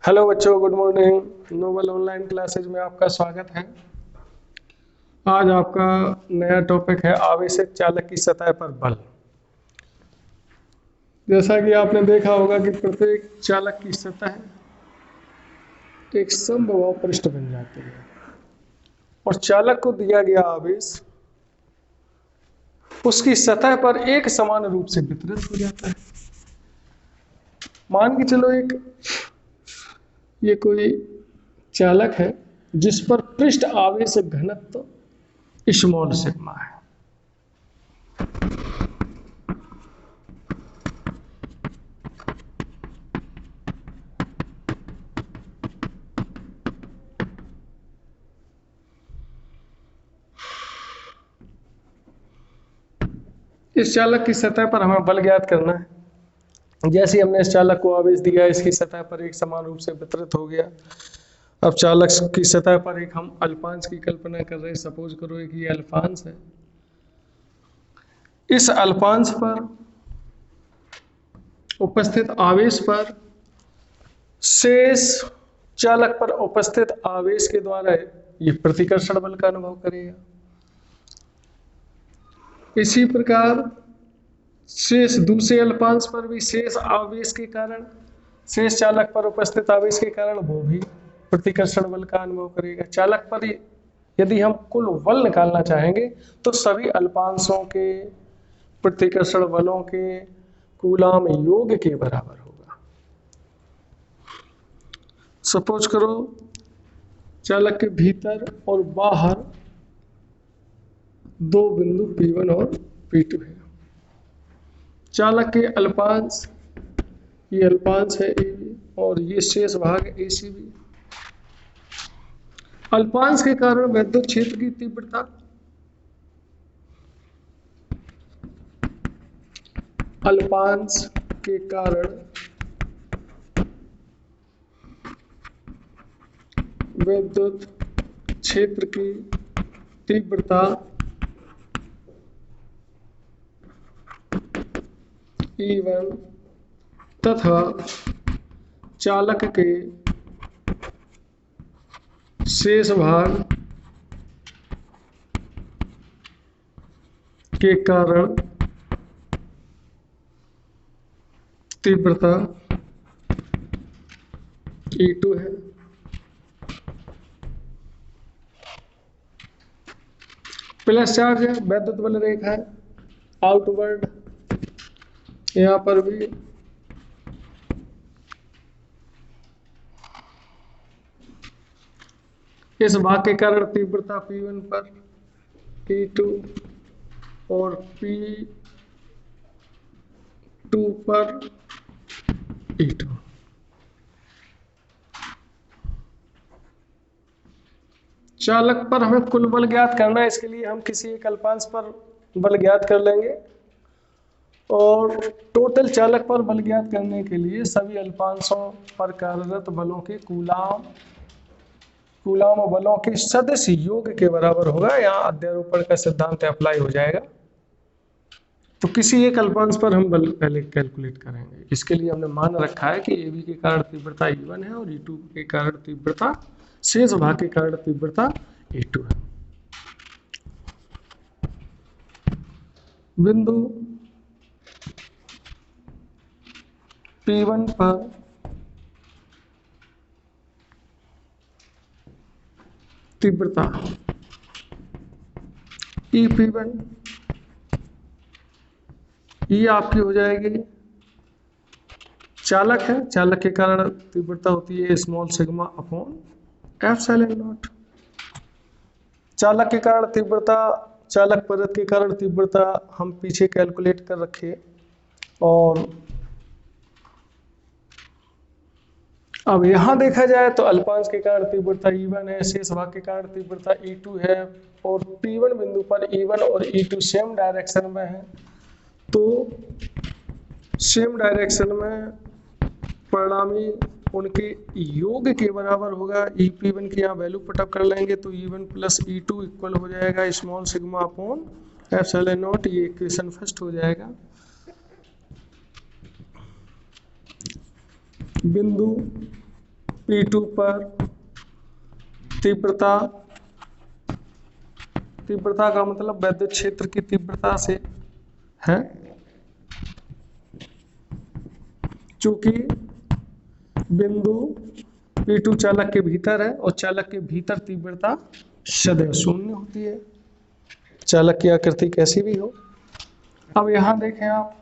Hello बच्चों, good morning. Noble Online Classes में आपका स्वागत है। आज आपका नया टॉपिक है आवेशित चालक की सतह पर बल। जैसा कि आपने देखा होगा कि प्रत्येक चालक की सतह एक समप्रभा पृष्ठ बन जाती है और चालक को दिया गया आवेश उसकी सतह पर एक समान रूप से वितरित हो जाता है। मान के चलो ये कोई चालक है जिस पर पृष्ठ आवेश घनत्व स्मॉल सिग्मा है। इस चालक की सतह पर हमें बल ज्ञात करना है। जैसे हमने इस चालक को आवेश दिया, इसकी सतह पर एक समान रूप से वितरित हो गया। अब चालक की सतह पर एक हम अल्पांश की कल्पना कर रहे हैं। सपोज करो एक ये अल्पांश है। इस अल्पांश पर उपस्थित आवेश पर शेष चालक पर उपस्थित आवेश के द्वारा ये प्रतिकर्षण बल का अनुभव करेगा। इसी प्रकार शेष दूसरे अल्पांश पर भी शेष आवेश के कारण, शेष चालक पर उपस्थित आवेश के कारण वो भी प्रतिकर्षण बल का अनुभव करेगा। चालक पर यदि हम कुल बल निकालना चाहेंगे तो सभी अल्पांशों के प्रतिकर्षण बलों के कूलाम योग के बराबर होगा। सपोज करो चालक के भीतर और बाहर दो बिंदु P1 और P2 है। चालक के अल्पांश, ये अल्पांश है AB और ये शेष भाग ACB। अल्पांश के कारण विद्युत क्षेत्र की तीव्रता अल्पांश के कारण विद्युत क्षेत्र की तीव्रता E1 तथा चालक के शेष भाग के कारण तीव्रता E2 है। प्लस चार्ज है, वैद्युत बल रेखा है आउटवर्ड। यहां पर भी इस भाग के कारण तीव्रता P1 पर, P2 और P2 पर E2। चालक पर हमें कुल बल ज्ञात करना है। इसके लिए हम किसी एक अल्पांश पर बल ज्ञात कर लेंगे और टोटल चालक पर बल ज्ञात करने के लिए सभी अल्पांशों पर कार्यरत बलों के कूलाम बलों के सदिश योग के बराबर होगा। यहाँ अध्यारोपण का सिद्धांत अप्लाई हो जाएगा। तो किसी एक अल्पांश पर हम बल पहले कैलकुलेट करेंगे। इसके लिए हमने मान रखा है कि AB के कारण तीव्रता E1 है और E2 के कारण तीव्रता, शेष भाग के कारण तीव्रता E2 है। बिंदु P1 पर तीव्रता EP1 ये आपकी हो जाएगी, चालक है, चालक के कारण तीव्रता होती है small sigma upon epsilon not. चालक के कारण तीव्रता, चालक परत के कारण तीव्रता हम पीछे कैलकुलेट कर रखे और अब यहां देखा जाए तो अल्पांश के कारण तीव्रता E1 है, शेष भाग के कारण तीव्रता E2 है और P1 बिंदु पर E1 और E2 सेम डायरेक्शन में है। तो सेम डायरेक्शन में परिणामी उनके योग के बराबर होगा। EP1 की यहाँ वैल्यू पुटअप कर लेंगे तो E1 प्लस E2 इक्वल हो जाएगा small sigma upon epsilon naught. ये इक्वेशन फर्स्ट हो जाएगा। बिंदु E2 पर तीव्रता का मतलब वैद्युत क्षेत्र की तीव्रता से है, चूंकि बिंदु E2 चालक के भीतर है और चालक के भीतर तीव्रता सदैव शून्य होती है, चालक की आकृति कैसी भी हो। अब यहां देखें आप,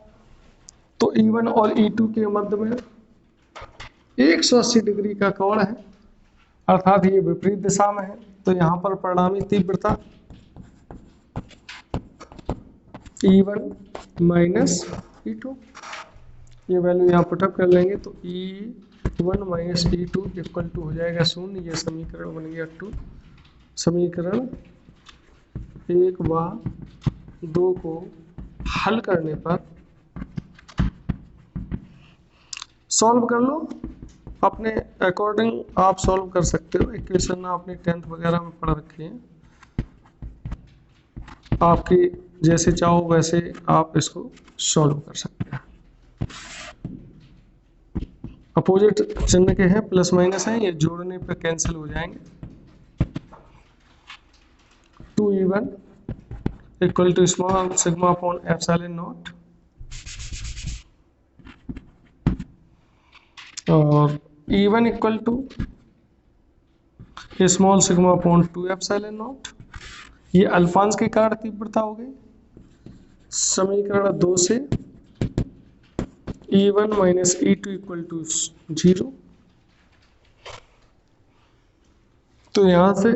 तो E1 और E2 के मध्य में 180 डिग्री का कोण है, अर्थात ये विपरीत दिशा में है। तो यहां पर परिणामी तीव्रता E1 माइनस E2, ये वैल्यू यहाँ पुटअप कर लेंगे तो E1 minus E2 equal to हो जाएगा शून्य। ये समीकरण बन गया 2। समीकरण 1 व 2 को हल करने पर सॉल्व कर लो, अपने अकॉर्डिंग आप सॉल्व कर सकते हो। इक्वेशन आपने 10th वगैरह में पढ़ रखी है, आपकी जैसे चाहो वैसे आप इसको सॉल्व कर सकते हैं। अपोजिट चिन्ह के हैं, प्लस माइनस हैं, ये जोड़ने पर कैंसिल हो जाएंगे। 2E1 equal to small sigma upon epsilon naught, और E1 equal to small sigma upon 2 epsilon naught. ये अल्फांस के कारण तीव्रता हो गई। समीकरण 2 से E1 minus E2 equal to 0। तो यहां से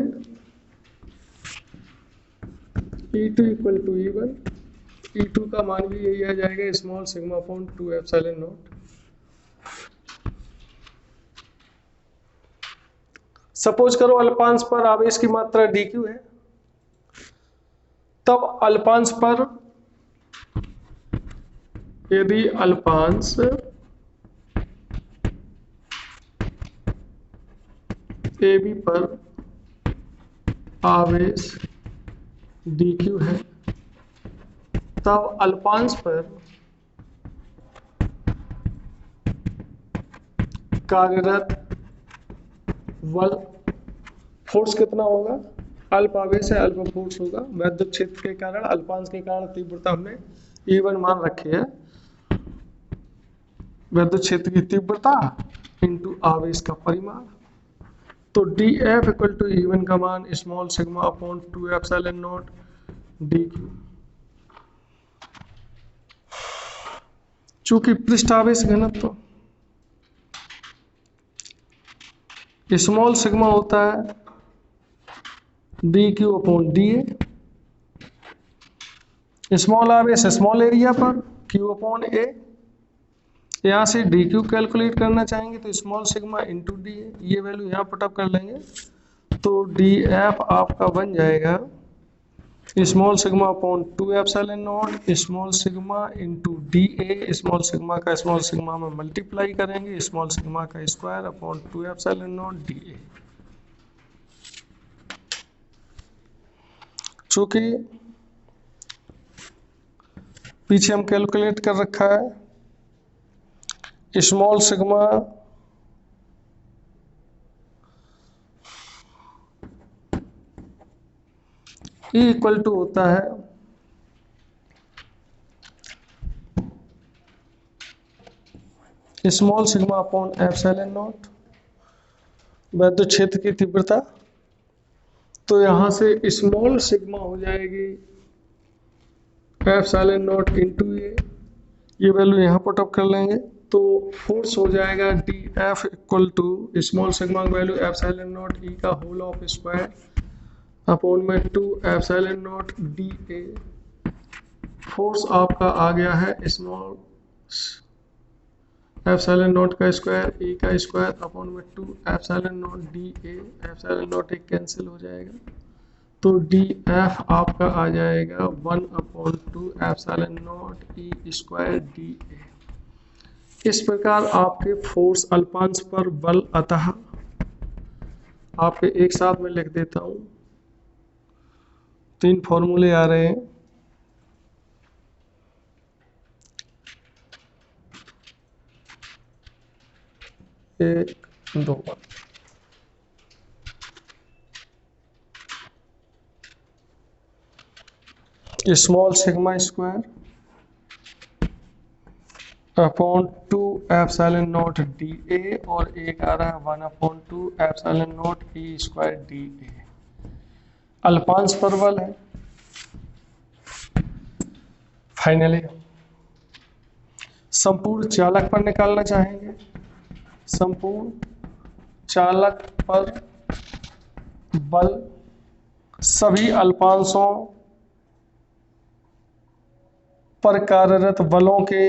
E2 equal to E1, E2 का मान भी यही आ जाएगा, small sigma upon 2 epsilon not. Suppose करो अल्पांश पर आवेश की मात्रा dq है, तब अल्पांश पर यदि अल्पांश AB पर आवेश dq है, तब अल्पांश पर कार्यरत बल फोर्स कितना होगा? अल्प आवेश है, अल्प फोर्स होगा। वैद्युत क्षेत्र के कारण, अल्पांश के कारण तीव्रता हमने E1 मान रखी है। वैद्युत क्षेत्र की तीव्रता इंटू आवेश का परिमाण, तो DF इक्वल टू E1 का मान small sigma upon 2 epsilon not dq। चूंकि पृष्ठ आवेश घनत्व स्मॉल सिग्मा होता है dq अपॉन dA, स्मॉल आवेश स्मॉल एरिया पर q अपॉन a। यहाँ से dq कैलकुलेट करना चाहेंगे तो स्मॉल सिग्मा इंटू डी, ये वैल्यू यहाँ पुटअप कर लेंगे तो dF आपका बन जाएगा small sigma upon 2 epsilon not small sigma into dA। Small sigma का स्मॉल सिग्मा में मल्टीप्लाई करेंगे, स्मॉल सिग्मा का square upon 2 epsilon not dA। चूंकि पीछे हम कैलकुलेट कर रखा है small sigma E equal to होता है small sigma upon epsilon naught, वैद्युत क्षेत्र की तीव्रता। तो यहां से स्मॉल सिग्मा हो जाएगी एप्सिलॉन नॉट इंटू ये वैल्यू यहाँ पुटअप कर लेंगे तो फोर्स हो जाएगा DF equal to small sigma की वैल्यू एप्सिलॉन नॉट E का होल ऑफ स्क्वायर अपॉन में 2 एप्सिलॉन नॉट dA। फोर्स आपका आ गया है स्मॉल एप्सिलॉन नॉट का स्क्वायर E का स्क्वायर अपॉन में 2 epsilon not dA। Epsilon naught एक कैंसिल हो जाएगा तो DF आपका आ जाएगा 1 upon 2 epsilon naught E square dA। इस प्रकार आपके फोर्स अल्पांश पर बल, अतः आपके एक साथ में लिख देता हूं, 3 फॉर्मूले आ रहे हैं। 1 2 small sigma square upon 2 epsilon naught D A, और एक आ रहा है 1/2 epsilon naught E square D A. अल्पांश पर बल है। फाइनली संपूर्ण चालक पर निकालना चाहेंगे। संपूर्ण चालक पर बल सभी अल्पांशों पर कार्यरत बलों के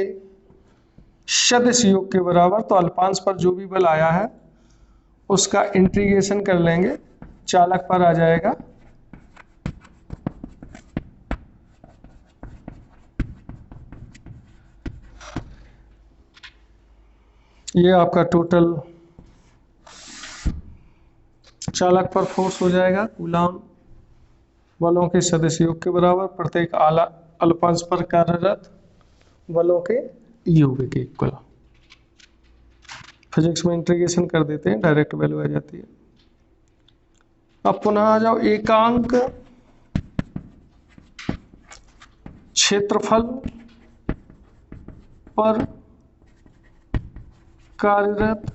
सदिश योग के बराबर। तो अल्पांश पर जो भी बल आया है उसका इंटीग्रेशन कर लेंगे, चालक पर आ जाएगा ये आपका टोटल चालक पर फोर्स हो जाएगा कूलाम बलों के सदिश योग के बराबर, प्रत्येक आला अल्पांश पर कार्यरत बलों के योग के इक्वल। फिजिक्स में इंटीग्रेशन कर देते हैं, डायरेक्ट वैल्यू आ जाती है। अब पुनः आ जाओ एकांक क्षेत्रफल पर कार्यरत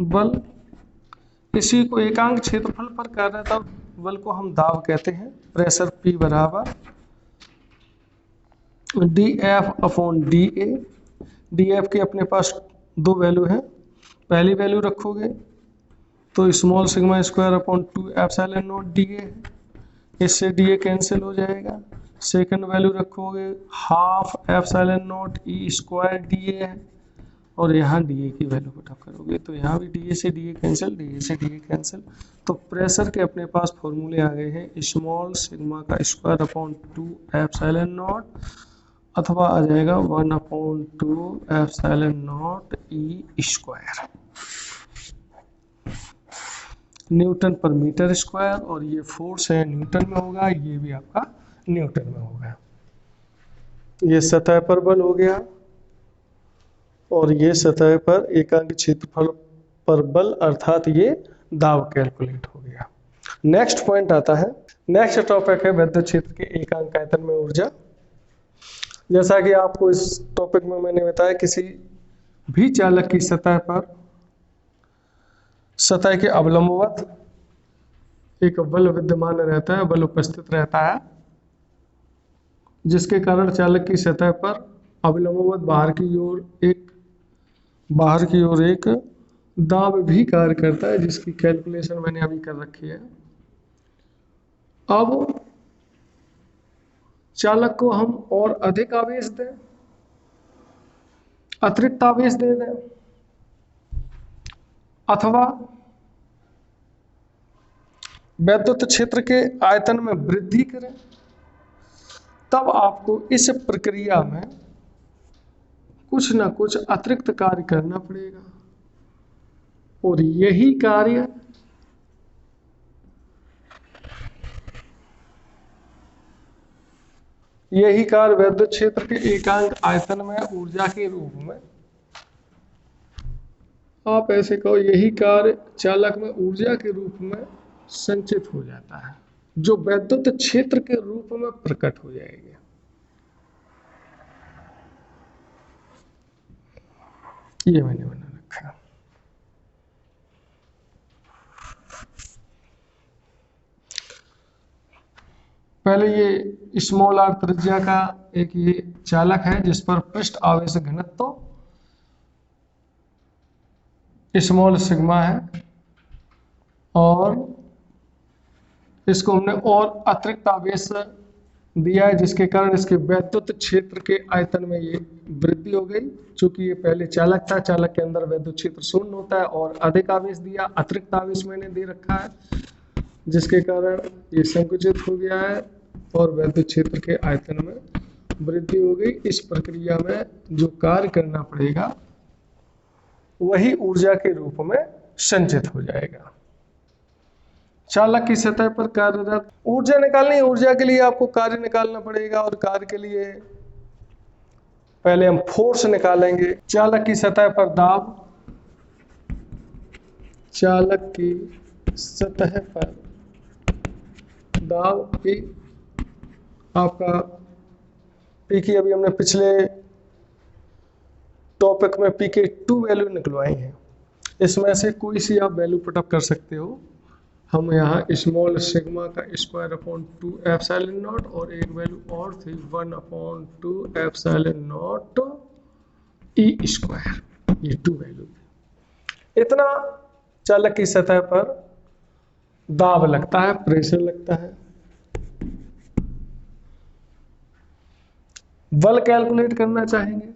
बल। इसी को एकांक क्षेत्रफल पर कार्यरत बल को हम दाब कहते हैं। प्रेशर P बराबर dF अपॉन dA। dF के अपने पास दो वैल्यू हैं। पहली वैल्यू रखोगे तो small sigma square upon 2 epsilon not dA है, इससे dA कैंसिल हो जाएगा। सेकंड वैल्यू रखोगे half epsilon naught E square dA है, और यहाँ dA की वैल्यू पुटअप करोगे तो यहाँ भी dA से dA कैंसिल, dA से dA कैंसिल। तो प्रेशर के अपने पास फॉर्मूले आ गए हैं, स्मॉल सिग्मा का स्क्वायर अपॉन 2 एप्सिलॉन नॉट, अथवा आ जाएगा 1/2 epsilon naught E square Newton पर मीटर स्क्वायर। और ये फोर्स है न्यूटन में होगा, ये भी आपका न्यूटन में होगा। ये सतह पर बल हो गया, और ये सतह पर एकांक क्षेत्रफल पर बल अर्थात ये दाब कैलकुलेट हो गया। नेक्स्ट पॉइंट आता है, नेक्स्ट टॉपिक है विद्युत क्षेत्र के एकांक आयतन में ऊर्जा। जैसा कि आपको इस टॉपिक में मैंने बताया, किसी भी चालक की सतह पर सतह के अवलंबवत एक बल विद्यमान रहता है, बल उपस्थित रहता है, जिसके कारण चालक की सतह पर अवलंबवत बाहर की ओर एक दाब भी कार्य करता है, जिसकी कैलकुलेशन मैंने अभी कर रखी है। अब चालक को हम और अधिक आवेश दें, अतिरिक्त आवेश दे दें, अथवा विद्युत क्षेत्र के आयतन में वृद्धि करें, तब आपको इस प्रक्रिया में कुछ ना कुछ अतिरिक्त कार्य करना पड़ेगा। और यही कार्य विद्युत क्षेत्र के एकांक आयतन में ऊर्जा के रूप में, आप ऐसे कहो, यही कार्य चालक में ऊर्जा के रूप में संचित हो जाता है, जो विद्युत क्षेत्र के रूप में प्रकट हो जाएगी। ये मैंने बना रखा है। पहले ये स्मॉल आर त्रिज्या का एक ये चालक है, जिस पर पृष्ठ आवेश घनत्व स्मॉल सिग्मा है, और इसको हमने और अतिरिक्त आवेश दिया है, जिसके कारण इसके विद्युत क्षेत्र के आयतन में ये वृद्धि हो गई। चूंकि ये पहले चालक था, चालक के अंदर विद्युत क्षेत्र शून्य होता है, और अधिक आवेश दिया, अतिरिक्त आवेश मैंने दे रखा है, जिसके कारण ये संकुचित हो गया है और विद्युत क्षेत्र के आयतन में वृद्धि हो गई। इस प्रक्रिया में जो कार्य करना पड़ेगा वही ऊर्जा के रूप में संचित हो जाएगा। चालक की सतह पर कार्यरत ऊर्जा निकालनी है। ऊर्जा के लिए आपको कार्य निकालना पड़ेगा, और कार्य के लिए पहले हम फोर्स निकालेंगे। चालक की सतह पर दाब, चालक की सतह पर दाब P आपका पी की अभी हमने पिछले टॉपिक में पी के 2 वैल्यू निकलवाई हैं। इसमें से कोई सी आप वैल्यू पुटअप कर सकते हो। हम यहाँ स्मॉल सिग्मा का स्क्वायर अपॉन 2 एप्सिलॉन नॉट और एक वैल्यू और थी 1/2 एप्सिलॉन नॉट ई स्क्वायर, ये 2 वैल्यू। इतना चालक की सतह पर दाब लगता है, प्रेशर लगता है। बल कैलकुलेट करना चाहेंगे।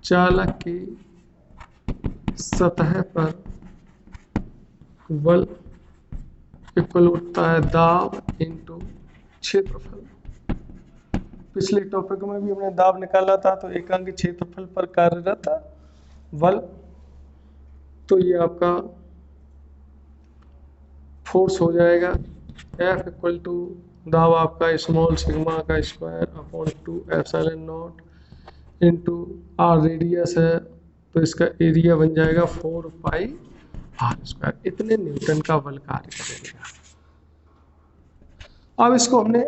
चालक की सतह पर बल इक्वल होता है दाब इंटू क्षेत्रफल। पिछले टॉपिक में भी हमने दाब निकाला था, तो एकांकी क्षेत्रफल पर कार्यरत बल, तो ये आपका फोर्स हो जाएगा F इक्वल टू दाब आपका स्मॉल सिग्मा का square upon 2 epsilon naught into R radius है, तो इसका एरिया बन जाएगा 4 पाई आर स्क्वायर। इतने न्यूटन का बल कार्य करेगा। अब इसको हमने,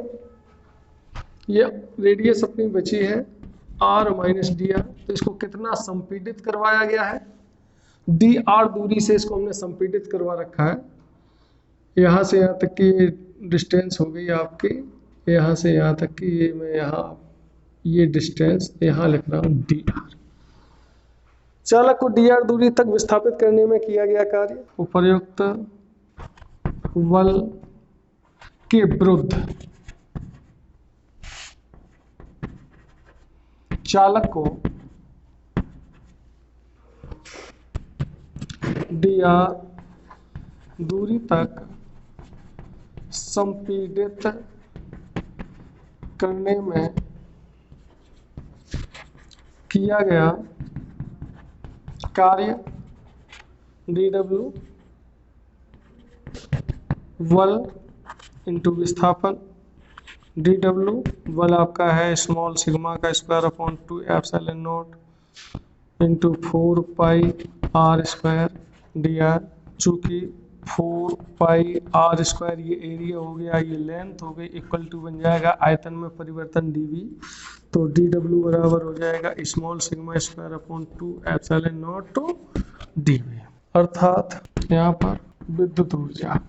ये रेडियस अपनी बची है r माइनस डी आर, तो इसको कितना संपीडित करवाया गया है, डी आर दूरी से इसको हमने संपीडित करवा रखा है। यहाँ से यहाँ तक की डिस्टेंस हो गई आपकी, यहाँ से यहाँ तक की, ये मैं यहाँ ये डिस्टेंस यहाँ लिख रहा हूँ डी आर। चालक को डी आर दूरी तक विस्थापित करने में किया गया कार्य उपर्युक्त बल के विरुद्ध चालक को डी आर दूरी तक संपीडित करने में किया गया कार्य डी डब्ल्यू बल इंटू विस्थापन। डी डब्ल्यू बल आपका है स्मॉल सिग्मा का square upon 2 epsilon naught into 4 pi R square D R. चूँकि 4 पाई आर स्क्वायर ये एरिया हो गया, ये लेंथ हो गई, इक्वल टू बन जाएगा आयतन में परिवर्तन डीवी, तो डी डब्ल्यू बराबर हो जाएगा small sigma square upon 2 epsilon naught to DV. अर्थात यहाँ पर विद्युत ऊर्जा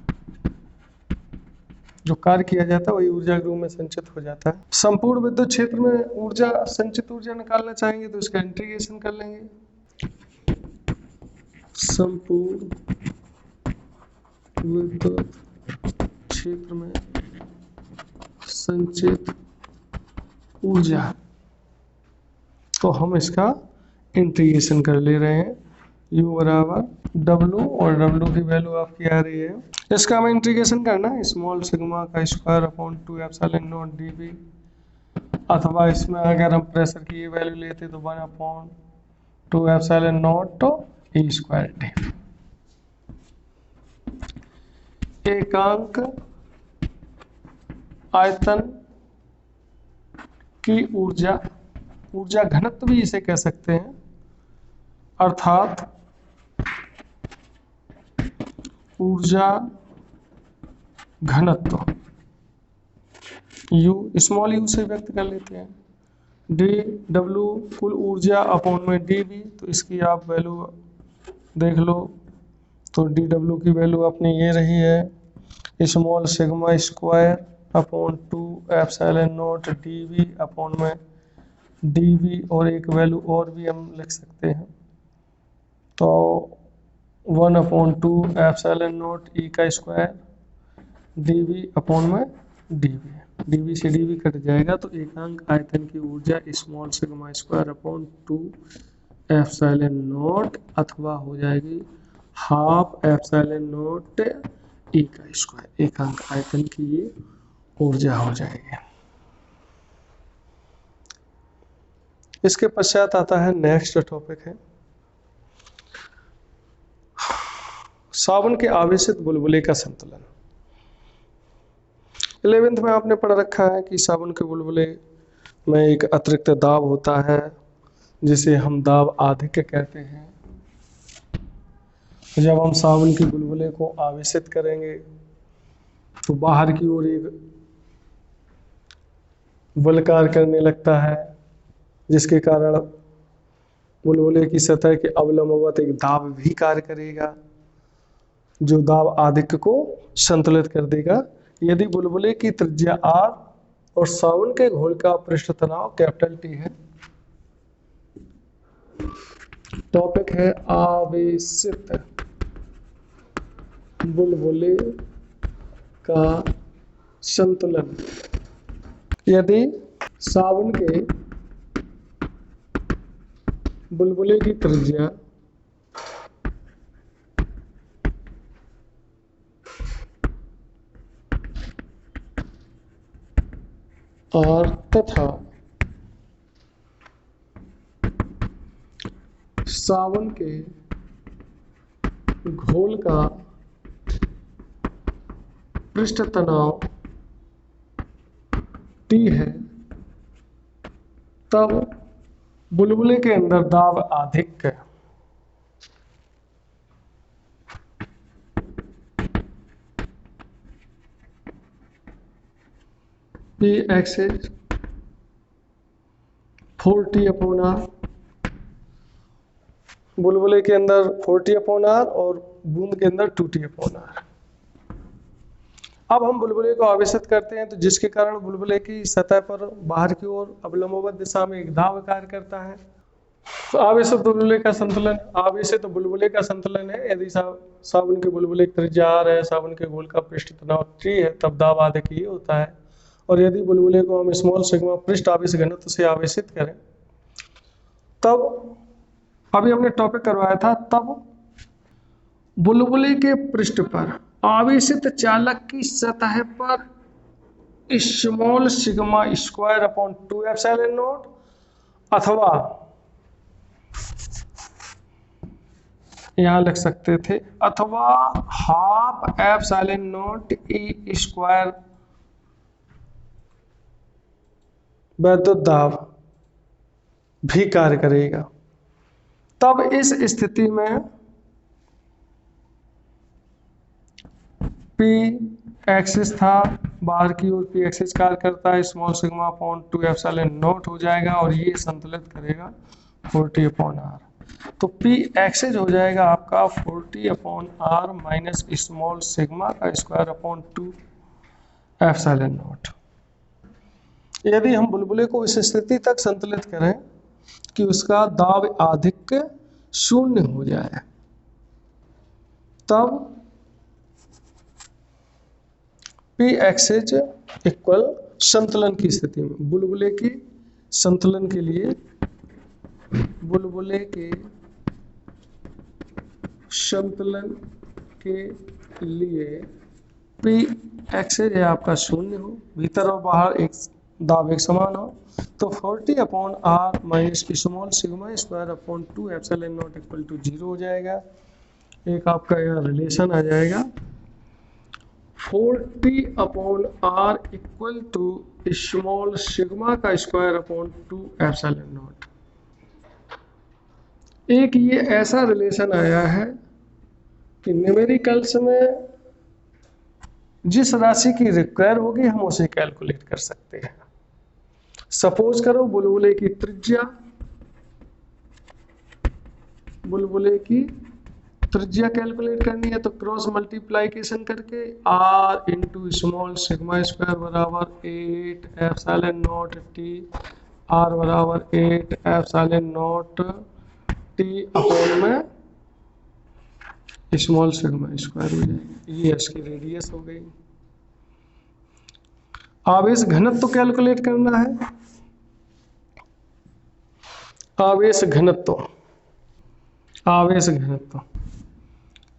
जो कार्य किया जाता है वही ऊर्जा के रूप में संचित हो जाता है। संपूर्ण विद्युत क्षेत्र में ऊर्जा, संचित ऊर्जा निकालना चाहेंगे तो इसका इंटीग्रेशन कर लेंगे। संपूर्ण विद्युत क्षेत्र में संचित ऊर्जा, तो हम इसका इंटीग्रेशन कर ले रहे हैं। U बराबर W, और W की वैल्यू आपकी आ रही है, इसका हमें इंटीग्रेशन करना है स्मॉल सिग्मा का square upon 2 epsilon not dV, अथवा इसमें अगर हम प्रेशर की ये वैल्यू लेते तो 1/2 epsilon naught E square dV। एकांक आयतन की ऊर्जा, ऊर्जा घनत्व भी इसे कह सकते हैं, अर्थात ऊर्जा घनत्व U, स्मॉल u से व्यक्त कर लेते हैं। डी डब्ल्यू कुल ऊर्जा अपॉन में dV, तो इसकी आप वैल्यू देख लो, तो डी डब्ल्यू की वैल्यू अपनी ये रही है small sigma square upon 2 epsilon not dV upon में dV, और एक वैल्यू और भी हम लिख सकते हैं, तो 1/2 एप्सिलॉन नॉट E का स्क्वायर dV अपॉन में dV से dV कट जाएगा, तो एकांक आयतन की ऊर्जा small sigma square upon 2 epsilon not अथवा हो जाएगी हाफ एप्सिलॉन नॉट E का स्क्वायर, एकांक आयतन की ये ऊर्जा हो जाएगी। इसके पश्चात आता है नेक्स्ट टॉपिक है सावन के आवेशित बुलबुले का संतुलन। 11th में आपने पढ़ रखा है कि सावन के बुलबुले में एक अतिरिक्त दाब होता है जिसे हम दाब आधिक्य कहते हैं। जब हम सावन के बुलबुले को आवेशित करेंगे तो बाहर की ओर एक वलकार करने लगता है, जिसके कारण बुलबुले की सतह के अवलंबवत एक दाब भी कार्य करेगा, जो दाब आधिक्य को संतुलित कर देगा। यदि बुलबुले की त्रिज्या r और साबुन के घोल का पृष्ठ तनाव कैपिटल T है। टॉपिक है आवेशित बुलबुले का संतुलन। यदि साबुन के बुलबुले की त्रिज्या और तथा साबुन के घोल का पृष्ठ तनाव T है, तब बुलबुले के अंदर दाब आधिक्य Px 4T/R, बुलबुले के अंदर 4T/R और बूंद के अंदर 2T/R। अब हम बुलबुले को आवेशित करते हैं, तो जिसके कारण बुलबुले की सतह पर बाहर की ओर अवलंबवत दिशा में एक दाब कार्य करता है। तो आवेशित बुलबुले का संतुलन, आवेशित बुलबुले का संतुलन है, यदि साबुन के बुलबुले की त्रिज्या r है, साबुन के घोल का पृष्ठ तनाव T है, तब दाब आधिक्य ये होता है। और यदि बुलबुले को हम स्मॉल सिग्मा पृष्ठ आवेश घनत्व से आवेशित करें, तब अभी हमने टॉपिक करवाया था, तब बुलबुले के पृष्ठ पर आवेशित चालक की सतह पर small sigma square upon 2 epsilon not अथवा यहां लिख सकते थे अथवा half epsilon naught E square वैद्युत दाब भी कार्य करेगा। तब इस स्थिति में P एक्सिस था, बाहर की ओर P एक्सिस कार्य करता है, small sigma upon 2 epsilon not हो जाएगा और ये संतुलित करेगा 4T/R। तो P एक्सिस हो जाएगा आपका 4T/R माइनस स्मॉल सिग्मा का स्क्वायर अपॉन 2 एप्सिलॉन नॉट। यदि हम बुलबुले को इस स्थिति तक संतुलित करें कि उसका दाब आधिक्य 0 हो जाए, तब P एक्सिस इक्वल संतुलन की स्थिति में बुलबुले की संतुलन के लिए, बुलबुले के संतुलन के लिए P एक्सिस है आपका 0 हो, भीतर और बाहर एक दाब एक समान हो, तो 4T/R minus small sigma square upon 2 epsilon naught equal to 0 हो जाएगा। एक आपका यहाँ रिलेशन आ जाएगा 4T/R equal to small sigma का स्क्वायर अपॉन 2 एप्सिलॉन नॉट। एक ये ऐसा रिलेशन आया है कि न्यूमेरिकल्स में जिस राशि की रिक्वायर होगी हम उसे कैलकुलेट कर सकते हैं। सपोज करो बुलबुले की त्रिज्या, बुलबुले की त्रिज्या कैलकुलेट करनी है, तो क्रॉस मल्टीप्लाइकेशन करके R into small sigma square बराबर 8 एप्सिलॉन नॉट T, R बराबर 8 एप्सिलॉन नॉट T अपॉन में स्मॉल सिग्मा स्क्वायर हो जाएगा। ये इसकी रेडियस हो गई। आवेश घनत्व तो कैलकुलेट करना है। आवेश घनत्व, आवेश घनत्व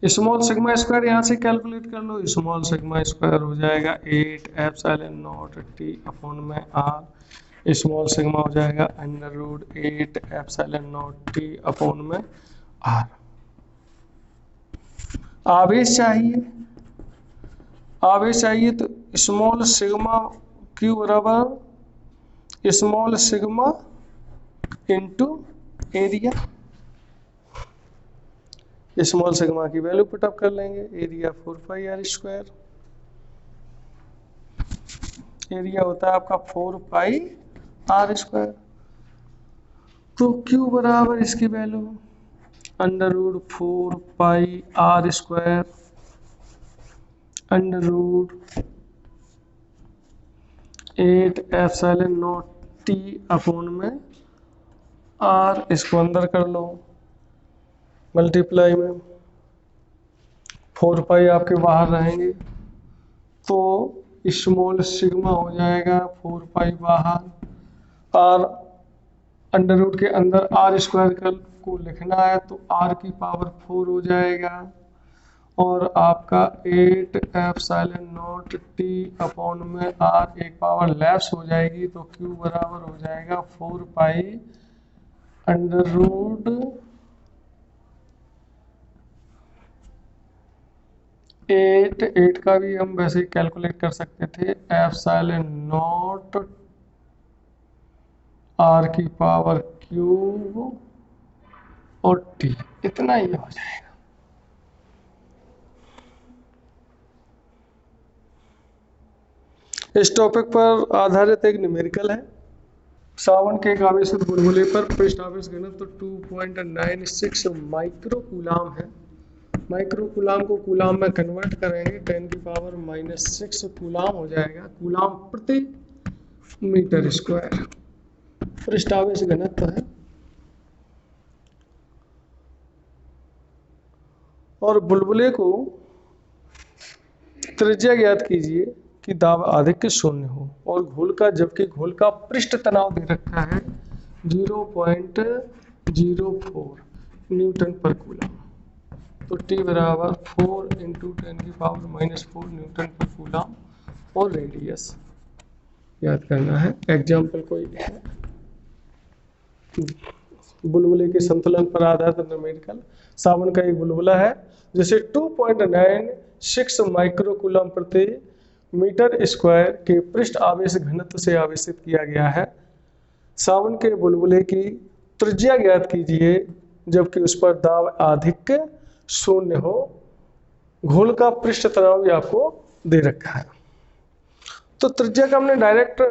स्मॉल सिग्मा स्क्वायर यहाँ से कैलकुलेट कर लो, स्मॉल सिग्मा स्क्वायर हो जाएगा 8 एप्सिलॉन नॉट T अपॉन में R, स्मॉल सिग्मा हो जाएगा √8 एप्सिलॉन नॉट T अपॉन में R। आवेश चाहिए, आवेश चाहिए तो स्मॉल सिग्मा Q बराबर small sigma into area. Small sigma की वैल्यू पुटअप कर लेंगे, area 4 pi r square. Area होता है आपका 4 पाई आर स्क्वायर। तो Q बराबर इसकी value under root 4 pi R square under root 8 epsilon naught T upon में आर, इसको अंदर कर लो मल्टीप्लाई में 4 पाई आपके बाहर रहेंगे तो स्मॉल सिग्मा हो जाएगा 4 पाई बाहर। आर अंडर रूट के अंदर आर स्क्वायर को लिखना है तो आर की पावर 4 हो जाएगा और आपका 8 एप्सिलॉन नॉट टी अपॉन में आर एक पावर लेफ्ट हो जाएगी तो क्यू बराबर हो जाएगा 4 पाई अंडर रूट 8 का भी हम वैसे ही कैलकुलेट कर सकते थे एप्सिलॉन नॉट आर की पावर क्यूब और टी, इतना ही हो जाएगा। इस टॉपिक पर आधारित एक न्यूमेरिकल है। सावन के एक आवेशित बुलबुले पर पृष्ठ आवेश घनत्व 2.96 माइक्रो कूलाम है। माइक्रो कूलाम को कूलाम में कन्वर्ट करेंगे 10 की पावर -6 कूलाम हो जाएगा, कूलाम प्रति मीटर स्क्वायर पृष्ठ आवेश घनत्व है। और बुलबुले को त्रिज्या ज्ञात कीजिए कि दाब आधिक्य 0 हो और घोल का, जबकि घोल का पृष्ठ तनाव दे रखा है 0.04 न्यूटन पर कूलम। तो T बराबर 4 × 10 की पावर -4 न्यूटन पर कूलम और रेडियस याद करना है। एग्जाम्पल कोई है बुलबुले के संतुलन पर आधारित न्यूमेरिकल। सावन का एक बुलबुला है जिसे 2.96 माइक्रो कूलम प्रति मीटर स्क्वायर के पृष्ठ आवेश घनत्व से आवेशित किया गया है। सावन के बुलबुले की त्रिज्या ज्ञात कीजिए जबकि उस पर दाब आधिक्य 0 हो। घोल का पृष्ठ तनाव भी आपको दे रखा है। तो त्रिज्या का हमने डायरेक्ट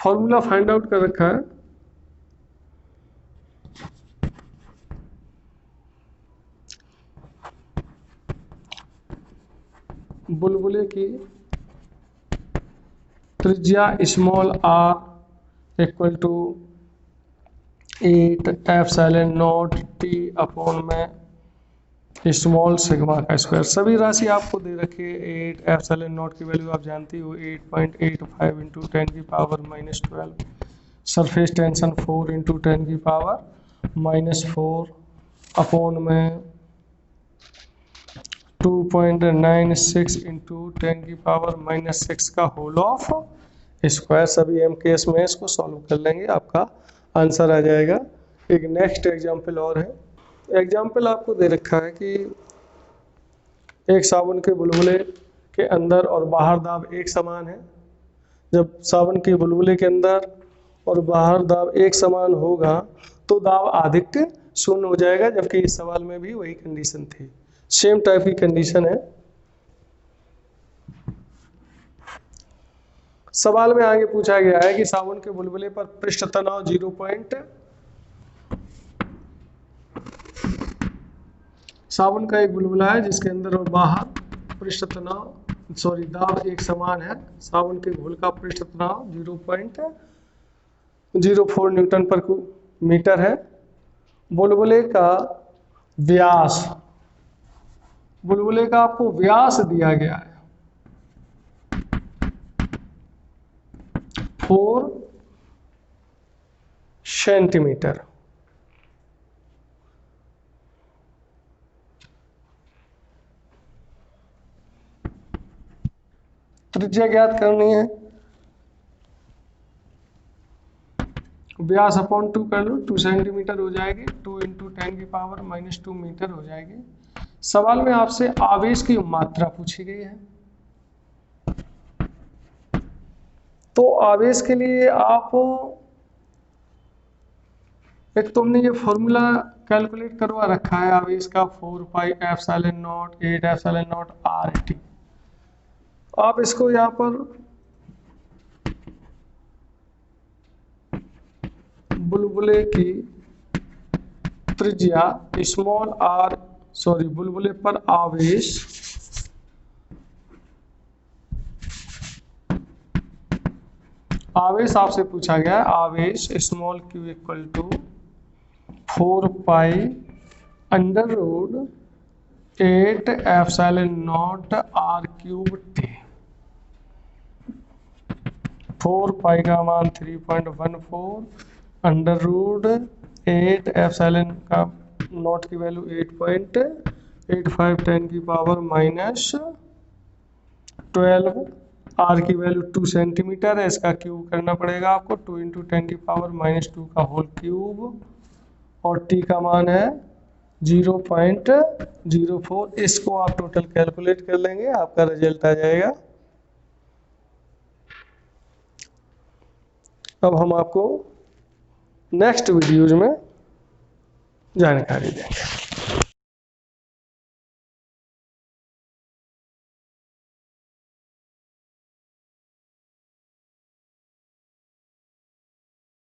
फॉर्मूला फाइंड आउट कर रखा है। बुलबुले की त्रिज्या small r equal to 8 epsilon naught T upon में स्मॉल सिग्मा का स्क्वायर। सभी राशि आपको दे रखी है। 8 एप्सिलॉन नॉट की वैल्यू आप जानती हो 8.85 × 10 की पावर -12, सरफेस टेंशन 4 × 10 की पावर -4 अपॉन में 2.96 × 10 की पावर -6 का होल ऑफ स्क्वायर। सभी एम केस में इसको सॉल्व कर लेंगे, आपका आंसर आ जाएगा। एक नेक्स्ट एग्जांपल और है। एग्जांपल आपको दे रखा है कि एक साबुन के बुलबुले के अंदर और बाहर दाब एक समान है। जब साबुन के बुलबुले के अंदर और बाहर दाब एक समान होगा तो दाब आधिक्य 0 हो जाएगा, जबकि इस सवाल में भी वही कंडीशन थी, सेम टाइप की कंडीशन है। सवाल में आगे पूछा गया है कि साबुन के बुलबुले पर पृष्ठ तनाव 0 साबुन का एक बुलबुला है जिसके अंदर और बाहर पृष्ठ तनाव दाब एक समान है। साबुन के घोल का पृष्ठ तनाव 0.04 न्यूटन पर मीटर है। बुलबुले का व्यास, बुलबुले का आपको व्यास दिया गया है 4 सेंटीमीटर। त्रिज्या ज्ञात करनी है। व्यास अपॉन 2 कर लो, 2 सेंटीमीटर हो जाएगी, 2 × 10 की पावर -2 मीटर हो जाएगी। सवाल में आपसे आवेश की मात्रा पूछी गई है, तो आवेश के लिए आप एक तुमने ये फॉर्मूला कैलकुलेट करवा रखा है आवेश का 4 pi epsilon not 8 epsilon not RT। आप इसको यहाँ पर बुलबुले की त्रिज्या स्मॉल आर, बुलबुले पर आवेश आपसे पूछा गया, आवेश small Q equal to 4 pi under root 8 epsilon naught R cube T. 4 pi का मान 3.14, अंडर रूट 8 एप्सिलॉन का नॉट की वैल्यू 8.85, 10 की पावर -12, आर की वैल्यू 2 सेंटीमीटर है, इसका क्यूब करना पड़ेगा आपको, 2 इंटू 10 की पावर -2 का होल क्यूब, और टी का मान है 0.04। इसको आप टोटल कैलकुलेट कर लेंगे, आपका रिजल्ट आ जाएगा। अब हम आपको नेक्स्ट वीडियोज में जानकारी देंगे।